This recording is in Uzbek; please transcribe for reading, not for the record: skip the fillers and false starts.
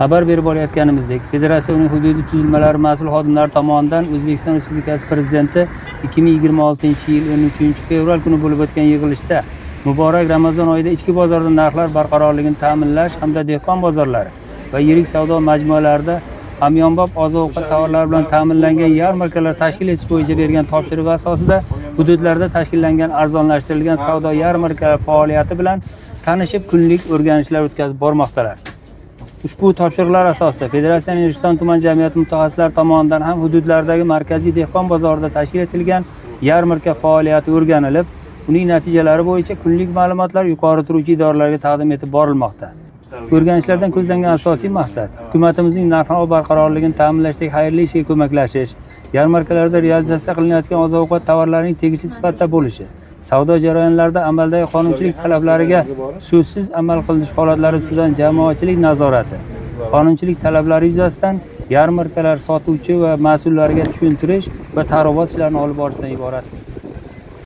Xabar berib olayotganimizdek, federatsiyaning hududiy tuzilmalari mas'ul xodimlari tomonidan O'zbekiston Respublikasi Prezidenti 2026-yil 13-fevral kuni bo'lib o'tgan yig'ilishda muborak Ramazon oyida ichki bozorda narxlar barqarorligini ta'minlash hamda dehqon bozorlari va yirik savdo majmualarida hamyonbop oziq-ovqat tovarlari bilan ta'minlangan yarmarkalar tashkil etish bo'yicha bergan topshirig'i asosida hududlarda tashkillangan arzonlashtirilgan savdo yarmarkalari faoliyati bilan tanishib, kunlik o'rganishlar o'tkazib bormoqdalar. Ushbu topshiriqlar asosida Federatsiyaning Rishton tuman jamiyati mutaxassislari tomonidan ham hududlardagi markaziy dehqon bozorida tashkil etilgan yarmarka faoliyati o'rganilib, uning natijalari bo'yicha kunlik ma'lumotlar yuqori turuvchi idoralarga taqdim etib borilmoqda. O'rganishlardan ko'zlangan asosiy maqsad hukumatimizning narx-navo barqarorligini ta'minlashdagi xayrli ishga ko'maklashish, yarmarkalarda realizatsiya qilinayotgan oziq-ovqat tovarlarining tegishli sifatda bo'lishi, savdo jarayonlarida amaldagi qonunchilik talablariga so'zsiz amal qilinish holatlari ustidan jamoatchilik nazorati, qonunchilik talablari yuzasidan yarmarkalar sotuvchi va mas'ullariga tushuntirish va targ'ibot ishlarini olib borishdan iborat.